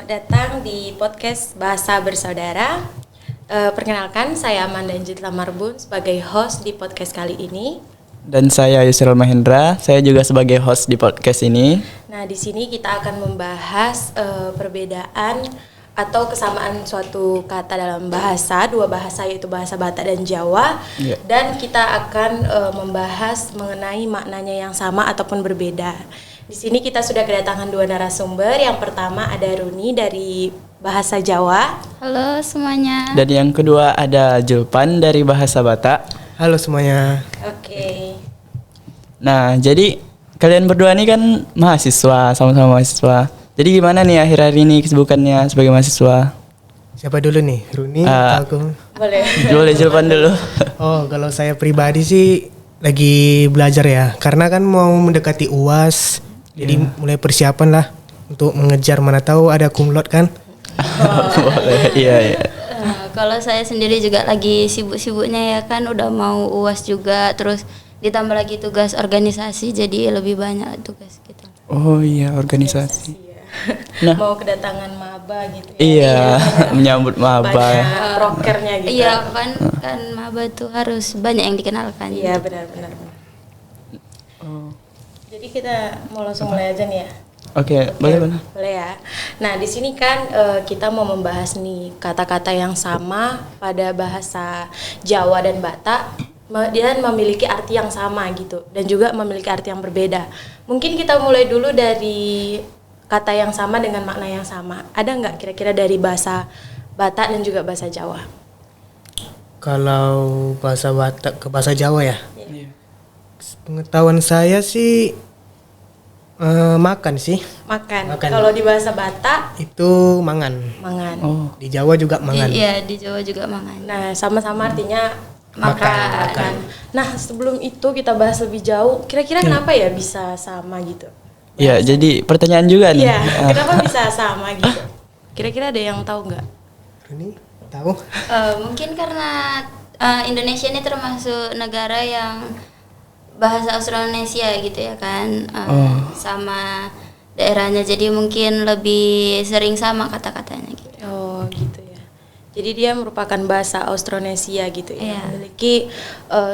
Selamat datang di podcast Bahasa Bersaudara. Perkenalkan, saya Amanda Anjitla Marbun sebagai host di podcast kali ini. Dan saya Yusril Mahendra, saya juga sebagai host di podcast ini. Nah, di sini kita akan membahas perbedaan atau kesamaan suatu kata dalam bahasa, dua bahasa yaitu bahasa Batak dan Jawa. Yeah. Dan kita akan membahas mengenai maknanya yang sama ataupun berbeda. Di sini kita sudah kedatangan dua narasumber. Yang pertama ada Runi dari bahasa Jawa. Halo semuanya. Dan yang kedua ada Julpan dari bahasa Batak. Halo semuanya. Oke. Nah, jadi kalian berdua ini kan mahasiswa, sama-sama mahasiswa. Jadi gimana nih akhir-akhir ini kesibukannya sebagai mahasiswa? Siapa dulu nih? Runi atau aku? Boleh. Boleh Julpan dulu. Oh, kalau saya pribadi sih lagi belajar ya. Karena kan mau mendekati UAS. Jadi mulai persiapan lah untuk mengejar, mana tahu ada kumlot kan. Boleh, iya. Kalau saya sendiri juga lagi sibuk-sibuknya ya kan, udah mau UAS juga, terus ditambah lagi tugas organisasi, jadi lebih banyak tugas gitu. Oh iya, organisasi. Nah, mau kedatangan maba gitu ya. Iya, menyambut maba. Banyak prokernya gitu. Iya kan maba tuh harus banyak yang dikenalkan. Iya, benar. Oh. Jadi kita mau langsung mulai aja nih ya. Oke, boleh. Boleh ya. Nah, di sini kan kita mau membahas nih kata-kata yang sama pada bahasa Jawa dan Batak dan memiliki arti yang sama gitu, dan juga memiliki arti yang berbeda. Mungkin kita mulai dulu dari kata yang sama dengan makna yang sama. Ada nggak kira-kira dari bahasa Batak dan juga bahasa Jawa? Kalau bahasa Batak ke bahasa Jawa ya. Iya. Pengetahuan saya sih makan sih. Makan. Makan. Kalau di bahasa Batak Itu mangan. mangan. Oh. Di Jawa juga mangan. Iya, di Jawa juga mangan. Nah, sama-sama artinya Makan. makan. Nah, sebelum itu kita bahas lebih jauh. Kira-kira kenapa ya bisa sama gitu? Iya, jadi pertanyaan juga nih. Iya, kenapa bisa sama gitu? Kira-kira ada yang tahu nggak? Runi tahu? Mungkin karena Indonesia ini termasuk negara yang bahasa Austronesia gitu ya kan, sama daerahnya, jadi mungkin lebih sering sama kata-katanya gitu. Oh, gitu ya. Jadi dia merupakan bahasa Austronesia gitu ya. Iya. Memiliki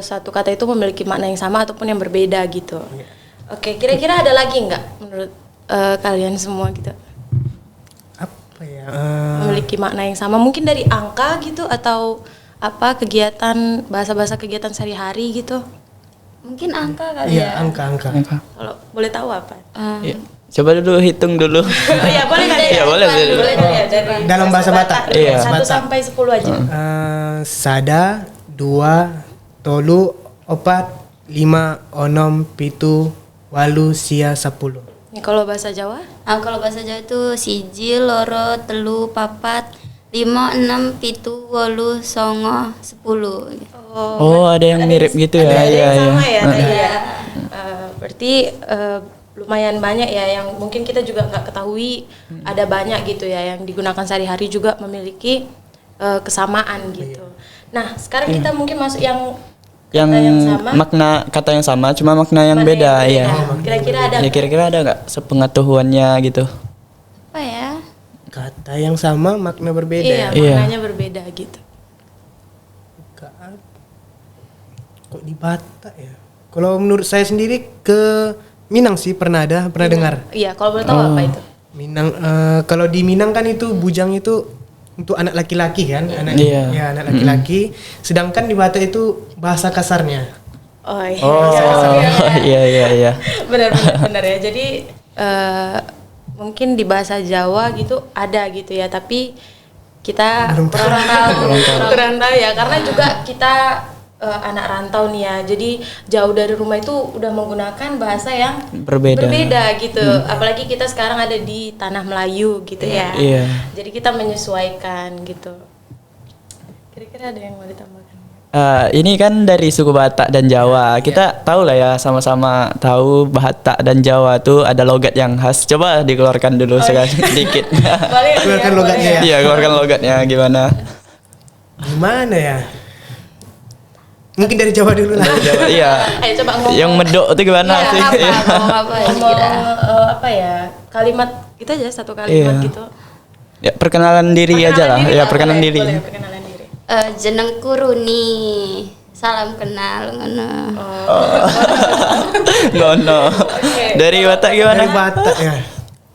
satu kata itu memiliki makna yang sama ataupun yang berbeda gitu. Oke, kira-kira ada lagi nggak menurut kalian semua gitu? Apa ya? Memiliki makna yang sama, mungkin dari angka gitu atau apa kegiatan bahasa-bahasa kegiatan sehari-hari gitu. Mungkin angka kali Iya, ya. angka. Kalau boleh tahu apa? Iya. Coba dulu hitung dulu. Oh iya, boleh kali ya? Iya, boleh. Boleh dari Dalam bahasa Batak. Iya. 1 sampai 10 aja. Sada, dua, tolu, opat, lima, onom, pitu, walu, sia, 10. Nih, kalau bahasa Jawa? Kalau bahasa Jawa itu siji, loro, telu, papat, 5, 6, 7, 8, 9, 10 gitu. Oh, ada yang mirip gitu ya. Ada Iya, yang iya. sama ya tadi ya. Berarti lumayan banyak ya yang mungkin kita juga nggak ketahui. Ada banyak gitu ya yang digunakan sehari-hari juga memiliki kesamaan gitu. Nah, sekarang kita mungkin masuk yang Yang kata yang sama. makna kata yang sama, cuma makna yang Mana beda, yang ya. Kira-kira ada Ya kira-kira ada nggak sepengetahuannya gitu? Apa ya? Kata yang sama, makna berbeda. Iya, Iya. maknanya berbeda gitu. Kok di Batak ya? Kalau menurut saya sendiri ke Minang sih pernah dengar. Iya, kalau boleh tahu apa itu? Minang, kalau di Minang kan itu bujang itu untuk anak laki-laki kan, anak Iya. ya anak laki-laki. Sedangkan di Batak itu bahasa kasarnya. Oh iya. Oh, iya. Benar ya. Jadi mungkin di bahasa Jawa gitu ada gitu ya, tapi kita kurang tahu ya, karena juga kita anak rantau nih ya, jadi jauh dari rumah itu udah menggunakan bahasa yang Berbeda. gitu. Apalagi kita sekarang ada di tanah Melayu gitu ya. Iya. Jadi kita menyesuaikan gitu. Kira-kira ada yang mau ditambahkan? Ini kan dari suku Batak dan Jawa. Kita tahu lah ya, sama-sama tahu Batak dan Jawa tuh ada logat yang khas. Coba dikeluarkan dulu sekali sedikit. Boleh Keluarkan boleh logatnya ya. Iya, keluarkan logatnya gimana? Gimana ya? Mungkin dari Jawa dulu lah. Jawa, iya. Ayo coba ngomong. Yang medok itu gimana Iya, sih? apa, Iya. ngomong apa ya Ngomong kira? apa ya, kalimat kita aja satu kalimat Iya. gitu. Ya perkenalan diri aja lah. Ya perkenalan diri. Boleh, perkenalan diri. Jenengku Runi. Salam kenal ngono. Ngono. Dari Batak gimana? Dari Batak ya.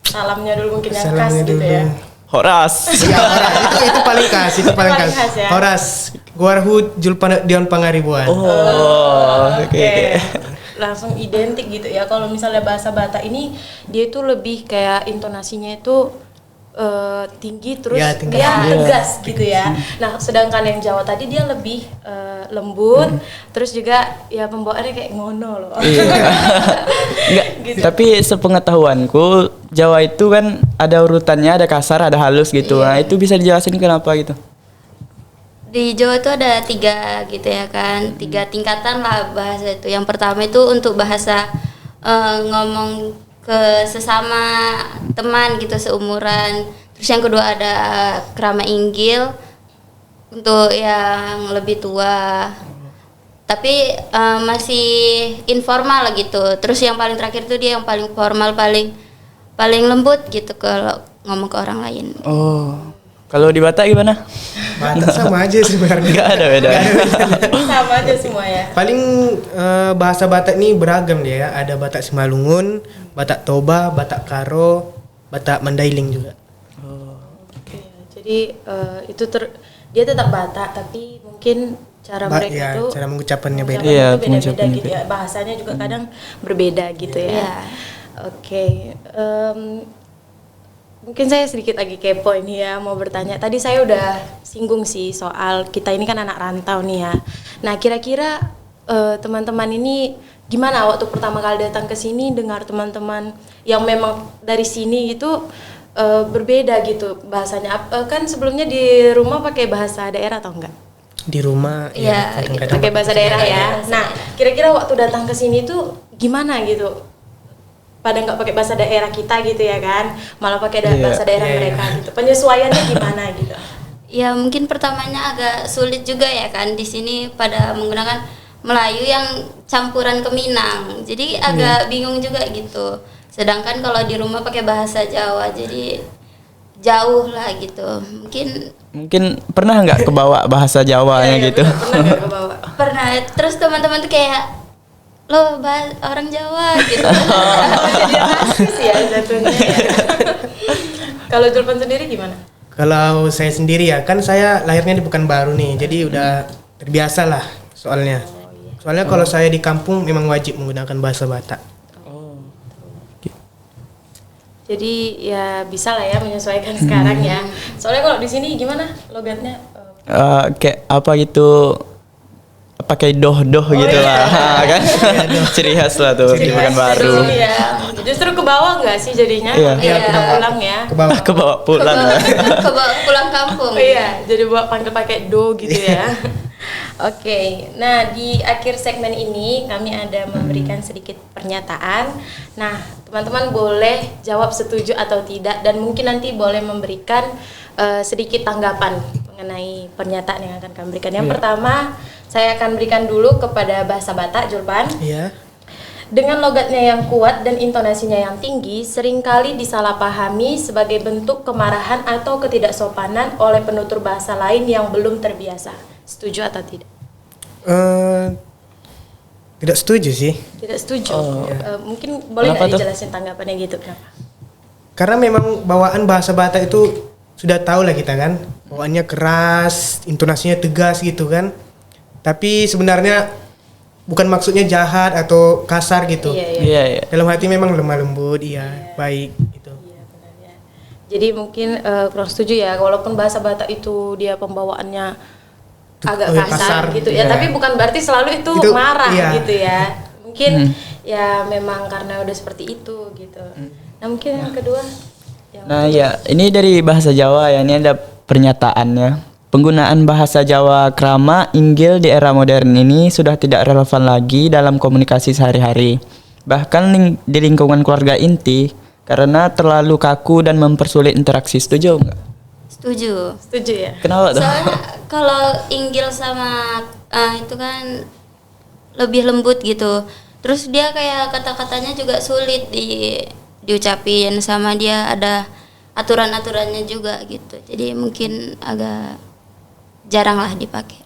Salamnya dulu mungkin yang khas Salamnya gitu dulu. ya. Horas. Ya, Horas. Itu paling khas, itu paling paling khas. khas ya. Horas, Guarhu Julpan Dion Pangaribuan. Oh, oke. Langsung identik gitu ya. Kalau misalnya bahasa Batak ini dia itu lebih kayak intonasinya itu tinggi terus Ya, tinggi. dia Iya. tegas gitu ya. Nah, sedangkan yang Jawa tadi dia lebih lembut, terus juga ya pembawaannya kayak ngono loh. Enggak, Gitu. tapi sepengetahuanku Jawa itu kan ada urutannya, ada kasar, ada halus gitu. Nah, itu bisa dijelasin kenapa gitu? Di Jawa itu ada 3 gitu ya kan, 3 tingkatan lah bahasa itu. Yang pertama itu untuk bahasa ngomong ke sesama teman gitu seumuran. Terus yang kedua ada krama inggil untuk yang lebih tua. Tapi masih informal gitu. Terus yang paling terakhir tuh dia yang paling formal, paling lembut gitu kalau ngomong ke orang lain. Oh. Kalau di Batak gimana? Batak sama aja sebenarnya. Enggak ada beda. Sama aja semua ya. Paling bahasa Batak ini beragam dia ya. Ada Batak Simalungun, Batak Toba, Batak Karo, Batak Mandailing juga. Oke, jadi dia tetap Batak tapi mungkin cara mereka Ya, itu cara mengucapkannya beda. mengucapkannya Iya, itu beda-beda pengucapannya gitu ya. Bahasanya juga kadang berbeda gitu ya. Iya. Oke, mungkin saya sedikit lagi kepo ini ya, mau bertanya. Tadi saya udah singgung sih soal kita ini kan anak rantau nih ya. Nah, kira-kira teman-teman ini gimana waktu pertama kali datang ke sini, dengar teman-teman yang memang dari sini itu berbeda gitu bahasanya. Kan sebelumnya di rumah pakai bahasa daerah atau enggak? Di rumah Iya, ya kadang-kadang Pakai bahasa daerah ya. Nah, kira-kira waktu datang ke sini tuh gimana gitu? Pada nggak pakai bahasa daerah kita gitu ya kan, malah pakai bahasa daerah Iya, mereka gitu. Penyesuaiannya gimana gitu? Ya mungkin pertamanya agak sulit juga ya kan, di sini pada menggunakan Melayu yang campuran ke Minang. Jadi agak bingung juga gitu. Sedangkan kalau di rumah pakai bahasa Jawa jadi jauh lah gitu. Mungkin pernah nggak kebawa bahasa Jawanya Iya, gitu? Pernah nggak kebawa? Pernah, terus teman-teman tuh kayak lo orang Jawa gitu. Jadi rasis ya jatuhnya. Ya. Kalau Julpan sendiri gimana? Kalau saya sendiri ya, kan saya lahirnya di Pekanbaru nih, jadi udah terbiasa lah soalnya. Soalnya kalau saya di kampung memang wajib menggunakan bahasa Batak. Jadi ya bisa lah ya menyesuaikan sekarang ya. Soalnya kalau di sini gimana logatnya? Kayak apa gitu, pakai doh-doh gitu lah kan. Ciri khas lah tuh di Pekanbaru. Ya. Justru ke bawah nggak sih jadinya? Iya. Kita pulang ya. Ke bawah. Kebawa pulang. Kebawa pulang kampung. Iya, jadi buat panggil pakai do gitu ya. Oke, nah di akhir segmen ini kami ada memberikan sedikit pernyataan. Nah, teman-teman boleh jawab setuju atau tidak dan mungkin nanti boleh memberikan sedikit tanggapan mengenai pernyataan yang akan kami berikan. Yang pertama, saya akan berikan dulu kepada bahasa Batak, Julpan. Iya. Dengan logatnya yang kuat dan intonasinya yang tinggi, seringkali disalahpahami sebagai bentuk kemarahan atau ketidaksopanan oleh penutur bahasa lain yang belum terbiasa. Setuju atau tidak? Tidak setuju sih. Tidak setuju. Mungkin boleh Kenapa nggak tuh? dijelasin tanggapannya gitu? Kenapa? Karena memang bawaan bahasa Batak itu sudah tahu lah kita kan, bawaannya keras, intonasinya tegas gitu kan. Tapi sebenarnya bukan maksudnya jahat atau kasar gitu. Iya, iya. Iya, iya. Dalam hati memang lemah lembut, iya, baik gitu. Iya, benar ya. Jadi mungkin kurang setuju ya, walaupun bahasa Batak itu dia pembawaannya agak kasar, kasar, gitu ya, iya. tapi bukan berarti selalu itu Itu, marah iya. gitu ya. Mungkin ya memang karena udah seperti itu gitu. Nah, mungkin yang kedua yang Nah ya, ini dari bahasa Jawa ya, ini ada pernyataannya. Penggunaan bahasa Jawa krama inggil di era modern ini sudah tidak relevan lagi dalam komunikasi sehari-hari. Bahkan di lingkungan keluarga inti karena terlalu kaku dan mempersulit interaksi. Setuju nggak? Setuju. setuju ya. Kenapa tuh? Soalnya kalau inggil sama itu kan lebih lembut gitu. Terus dia kayak kata-katanya juga sulit diucapin, sama dia ada aturan-aturannya juga gitu. Jadi mungkin agak jarang lah dipakai.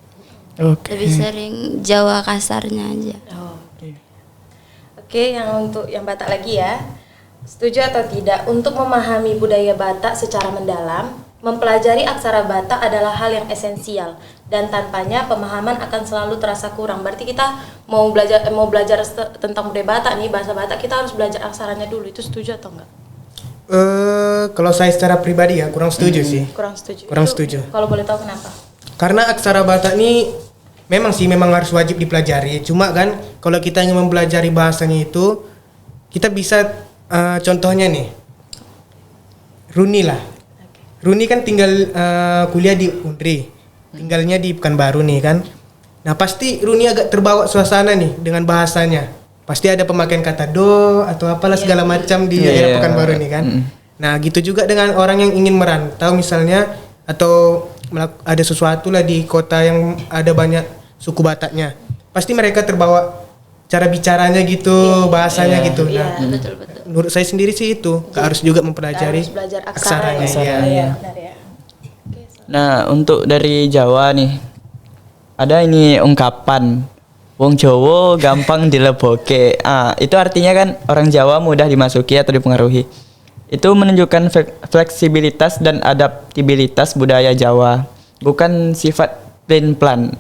Oke. Lebih sering Jawa kasarnya aja. Oh. Oke, yang untuk yang Batak lagi ya. Setuju atau tidak untuk memahami budaya Batak secara mendalam, mempelajari aksara Batak adalah hal yang esensial dan tanpanya pemahaman akan selalu terasa kurang. Berarti kita mau belajar tentang budaya Batak nih, bahasa Batak, kita harus belajar aksaranya dulu. Itu setuju atau enggak? Kalau saya secara pribadi ya kurang setuju sih. Kurang setuju. Kurang Itu setuju. Kalau boleh tahu kenapa? Karena aksara Batak ini memang harus wajib dipelajari. Cuma kan kalau kita ingin mempelajari bahasanya itu, kita bisa contohnya nih, Runi lah. Runi kan tinggal kuliah di Undri, tinggalnya di Pekanbaru nih kan. Nah pasti Runi agak terbawa suasana nih dengan bahasanya. Pasti ada pemakaian kata do atau apalah segala macam di daerah Pekanbaru nih kan. Nah gitu juga dengan orang yang ingin merantau misalnya, atau ada sesuatu lah di kota yang ada banyak suku Bataknya. Pasti mereka terbawa cara bicaranya gitu, bahasanya gitu. Nah, Betul. menurut saya sendiri sih itu harus juga mempelajari Harus belajar aksara aksaranya. ya. Iya. Iya, benar ya. Nah, untuk dari Jawa nih, ada ini ungkapan wong Jawa gampang dileboke. Itu artinya kan orang Jawa mudah dimasuki atau dipengaruhi. Itu menunjukkan fleksibilitas dan adaptabilitas budaya Jawa, bukan sifat plain-plan.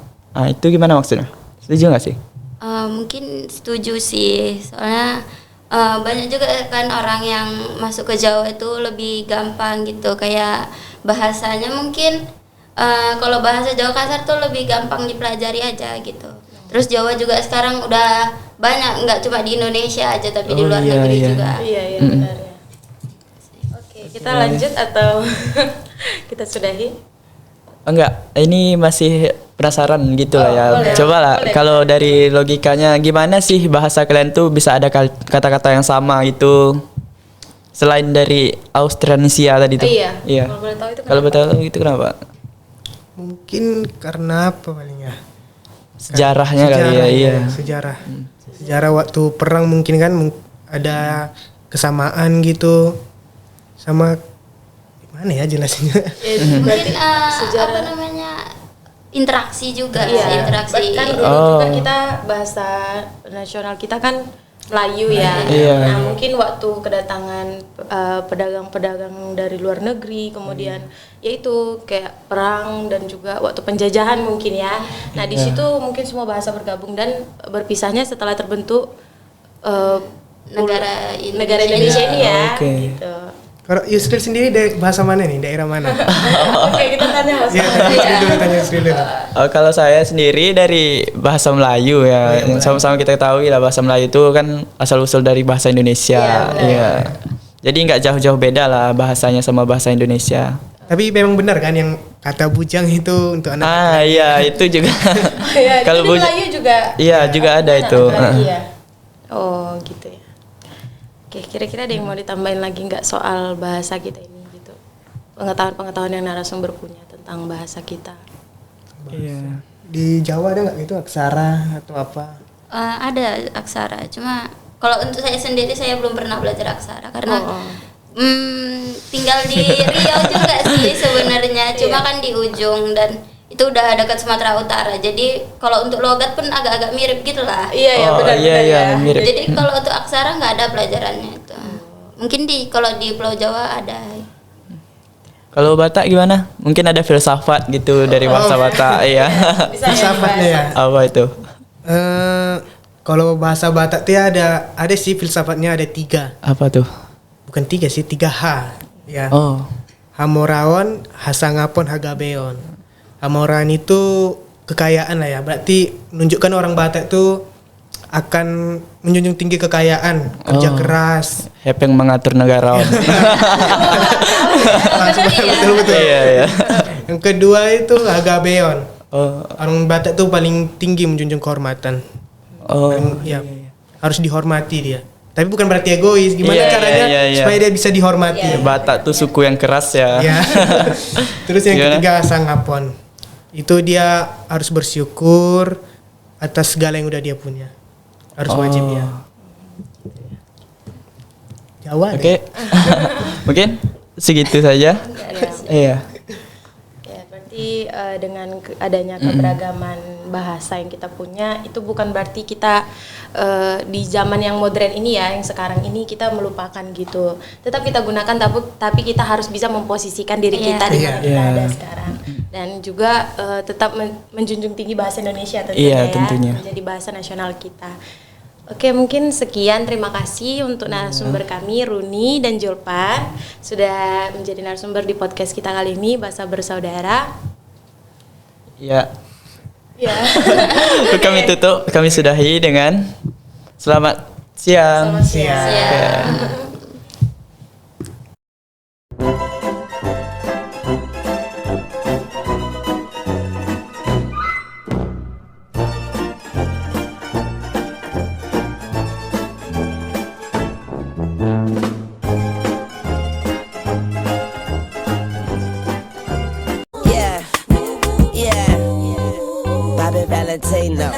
Itu gimana maksudnya? Setuju nggak sih? Mungkin setuju sih, soalnya banyak juga kan orang yang masuk ke Jawa itu lebih gampang gitu, kayak bahasanya mungkin kalau bahasa Jawa kasar tuh lebih gampang dipelajari aja gitu. Terus Jawa juga sekarang udah banyak, nggak cuma di Indonesia aja tapi di luar negeri juga. Iya, benar ya. Oke, kita lanjut atau kita sudahi? Enggak, ini masih penasaran gitu lah ya. Boleh. Coba lah, Boleh. kalau dari logikanya gimana sih bahasa kalian tuh bisa ada kata-kata yang sama gitu? Selain dari Austronesia tadi tuh. Iya. Kalau boleh tahu itu Kalau boleh tahu itu kenapa? Mungkin karena apa paling ya? Sejarahnya kali ya, iya. Sejarah waktu perang mungkin kan ada kesamaan gitu sama gimana ya jelasnya? Mungkin sejarah. apa namanya, interaksi juga, Iya, interaksi. kan dulu juga kita bahasa nasional kita kan Melayu ya. Iya. Nah mungkin waktu kedatangan pedagang-pedagang dari luar negeri, kemudian yaitu kayak perang dan juga waktu penjajahan mungkin ya. Nah di situ mungkin semua bahasa bergabung dan berpisahnya setelah terbentuk negara Indonesia ini ya. Oke. Gitu. Kalau Yusril sendiri dari bahasa mana nih? Daerah mana? Oke, kita tanya Mas. Iya, Yusril dulu, tanya Yusril dulu. Kalau saya sendiri dari bahasa Melayu ya, yang sama-sama kita ketahui lah bahasa Melayu itu kan asal-usul dari bahasa Indonesia. Iya. Jadi nggak jauh-jauh beda lah bahasanya sama bahasa Indonesia. Tapi memang benar kan yang kata bujang itu untuk anak. Iya itu juga. Iya, Kalau itu di Melayu juga. Iya juga ada itu. Lagi ya. Oh, gitu ya. Oke, kira-kira ada yang mau ditambahin lagi nggak soal bahasa kita ini gitu? Pengetahuan-pengetahuan yang narasumber punya tentang bahasa kita. Iya. Di Jawa ada nggak gitu aksara atau apa? Ada aksara, cuma kalau untuk saya sendiri saya belum pernah belajar aksara karena tinggal di Riau juga sih sebenarnya, cuma kan di ujung dan itu udah dekat Sumatera Utara. Jadi kalau untuk logat pun agak-agak mirip gitu lah. Iya, benar ya. mirip. Jadi kalau untuk aksara nggak ada pelajarannya itu. Mungkin kalau di Pulau Jawa ada. Kalau Batak gimana? Mungkin ada filsafat gitu dari bahasa Batak, iya. Bisa Filsafatnya ya. Apa itu? Kalau bahasa Batak tuh ada sih filsafatnya ada 3. Apa tuh? Bukan 3 sih, 3 H. Ya. Oh. Hamoraon, Hasangapon, Hagabeon. Hamoraon itu kekayaan lah ya. Berarti menunjukkan orang Batak itu akan menjunjung tinggi kekayaan, kerja keras. Hepeng mengatur negara. Betul-betul. Iya. Yang kedua itu Hagabeon. Oh. Orang Batak tuh paling tinggi menjunjung kehormatan. Oh. Ya, harus dihormati dia. Tapi bukan berarti egois. Gimana Iya, caranya iya. supaya dia bisa dihormati? Batak tuh suku yang keras ya. Ya. Terus yang Gimana? ketiga Sangapon. Itu dia harus bersyukur atas segala yang udah dia punya. Harus wajib ya. Jawa Oke. deh. Mungkin segitu saja. Iya. Ya, berarti dengan adanya keberagaman bahasa yang kita punya itu bukan berarti kita di zaman yang modern ini ya, yang sekarang ini kita melupakan gitu. Tetap kita gunakan tapi kita harus bisa memposisikan diri kita di mana kita ada sekarang. Dan juga tetap menjunjung tinggi bahasa Indonesia tentunya tentunya. menjadi bahasa nasional kita. Oke, mungkin sekian. Terima kasih untuk narasumber kami, Runi dan Julpan, sudah menjadi narasumber di podcast kita kali ini, Bahasa Bersaudara. Ya. Ya. Kami tutup, kami sudahi dengan selamat siang. Selamat siang. Ya. Yeah, yeah, Bobby Valentino.